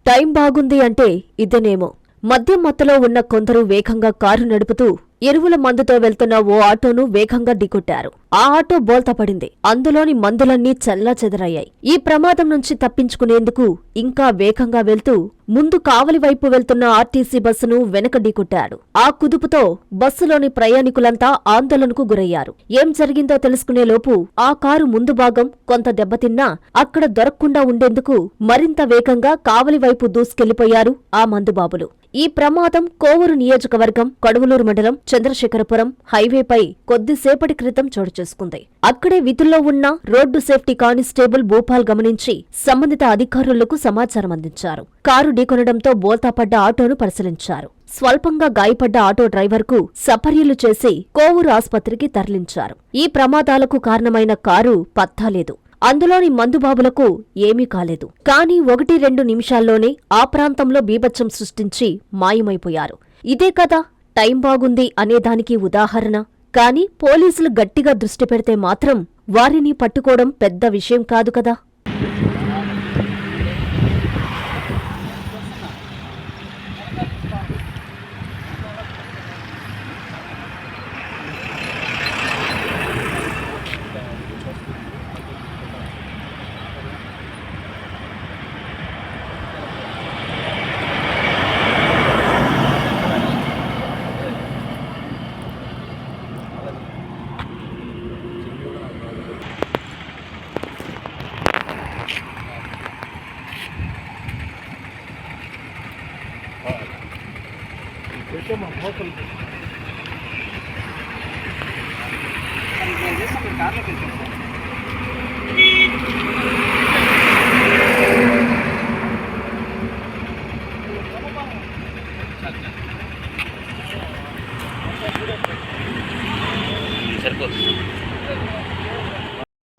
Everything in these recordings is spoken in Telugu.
టైం బాగుంది అంటే ఇదేనేమో. మద్యం మత్తులో ఉన్న కొందరు వేగంగా కారు నడుపుతూ ఎరువుల మందుతో వెళ్తున్న ఓ ఆటోను వేగంగా ఢీకొట్టారు. ఆ ఆటో బోల్తా పడింది. అందులోని మందులన్నీ చెల్లాచెదరయ్యాయి. ఈ ప్రమాదం నుంచి తప్పించుకునేందుకు ఇంకా వేగంగా వెళ్తూ ముందు కావలి వైపు వెళ్తున్న ఆర్టీసీ బస్సును వెనక ఢీకొట్టాడు. ఆ కుదుపుతో బస్సులోని ప్రయాణికులంతా ఆందోళనకు గురయ్యారు. ఏం జరిగిందో తెలుసుకునేలోపు ఆ కారు ముందు భాగం కొంత దెబ్బతిన్నా అక్కడ దొరక్కుండా ఉండేందుకు మరింత వేగంగా కావలి వైపు దూసుకెళ్లిపోయారు ఆ మందుబాబులు. ఈ ప్రమాదం కోవూరు నియోజకవర్గం కడువలూరు మండలం చంద్రశేఖరపురం హైవేపై కొద్దిసేపటి క్రితం చోటు చేసుకుంది. అక్కడే విధుల్లో ఉన్న రోడ్డు సేఫ్టీ కానిస్టేబుల్ భూపాల్ గమనించి సంబంధిత అధికారులకు సమాచారం అందించారు. కారు ఢీకొనడంతో బోల్తాపడ్డ ఆటోను పరిశీలించారు. స్వల్పంగా గాయపడ్డ ఆటో డ్రైవర్కు సపర్యలు చేసి కోవూరు ఆస్పత్రికి తరలించారు. ఈ ప్రమాదాలకు కారణమైన కారు పత్తాలేదు. అందులోని మందుబాబులకు ఏమీ కాలేదు. కానీ 1-2 నిమిషాల్లోనే ఆ ప్రాంతంలో బీభత్సం సృష్టించి మాయమైపోయారు. ఇదే కదా టైం బాగుంది అనేదానికి ఉదాహరణ. కానీ పోలీసులు గట్టిగా దృష్టి పెడితే మాత్రం వారిని పట్టుకోవడం పెద్ద విషయం కాదు కదా.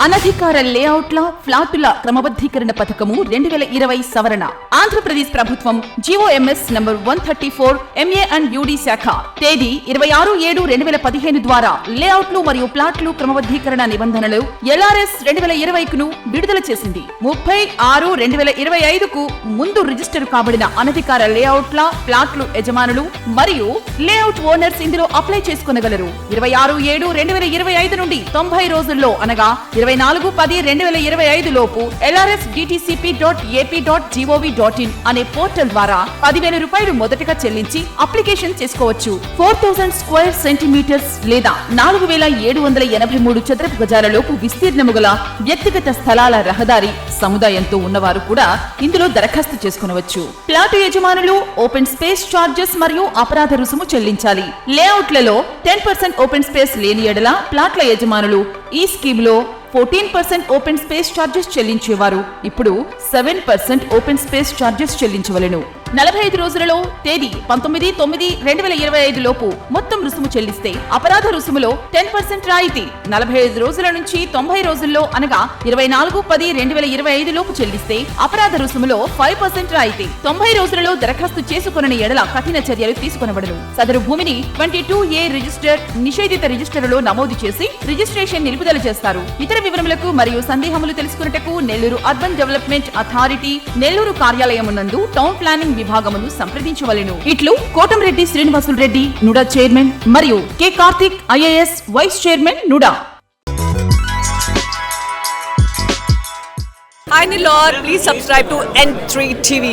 అనధికార లేఅవుట్ల ఫ్లాటుల క్రమబద్ధీకరణ పథకము 2020 సవరణ. ఆంధ్రప్రదేశ్ ప్రభుత్వం GOMS number 134 MA and UD శాఖ తేదీ 26/7/2015 ద్వారా లేఅవుట్లు మరియు ప్లాట్లు క్రమబద్ధీకరణ నిబంధనలు LRS 2020ను విడుదల చేసింది. 30/6/2025కు ముందు రిజిస్టర్ కాబడిన అనధికార లేఅవుట్ల ప్లాట్లు యజమానులు మరియు లేఅవుట్ ఓనర్స్ ఇందులో అప్లై చేసుకొనగలరు. 26/7/2025 నుండి 90 రోజుల్లో అనగా 24/10/2025 లోపు lrsdtcp.ap.gov.in అనే పోర్టల్ ద్వారా 10,000 రూపాయలు మొదటగా చెల్లించి అప్లికేషన్ చేసుకోవచ్చు. 4000 స్క్వేర్ సెంటీమీటర్స్ లేదా 4783 చదరపు గజాల లోపు విస్తీర్ణము గల వ్యక్తిగత స్థలాల రహదారి సముదాయంతో ఉన్నవారు కూడా ఇందులో దరఖాస్తు చేసుకునవచ్చు. ప్లాటు యజమానులు ఓపెన్ స్పేస్ చార్జెస్ మరియు అపరాధ రుసుము చెల్లించాలి. లేఅవుట్లలో 10% ఓపెన్ స్పేస్ లేని ఎడల ప్లాట్ల యజమానులు ఈ స్కీమ్ లో 14% ఓపెన్ స్పేస్ చార్జెస్ చెల్లించేవారు ఇప్పుడు 7% ఓపెన్ స్పేస్ చార్జెస్ చెల్లించవలెను. 45 రోజులలో తేదీ 19/9/2025 లోపు మొత్తం రుసుము చెల్లిస్తే అపరాధ రుసుములో 10% రాయితీ. 45 రోజుల నుంచి 90 రోజుల్లో అనగా 24/10/2025 లోపు చెల్లిస్తే అపరాధ రుసుములో 5% రాయితీ. 90 రోజులలో దరఖాస్తు చేసుకొనని ఎడల కఠిన చర్యలు తీసుకొనబడును. సదరు భూమిని 22A రిజిస్టర్ నిషేధిత రిజిస్టరులో నమోదు చేసి రిజిస్ట్రేషన్ నిలుపుదల చేస్తారు. ఇతర వివరములకు మరియు సందేహములు తెలుసుకున్నటకు Nellore urban development authority Nellore కార్యాలయమునందు టౌన్ ప్లానింగ్ విభాగమును సంప్రదించవలెను. ఇట్లు కోటంరెడ్డి శ్రీనివాసులు రెడ్డి నుడా చైర్మన్ మరియు K Karthik IAS vice chairman NUDA. Hi Nilor, please subscribe to N3 TV.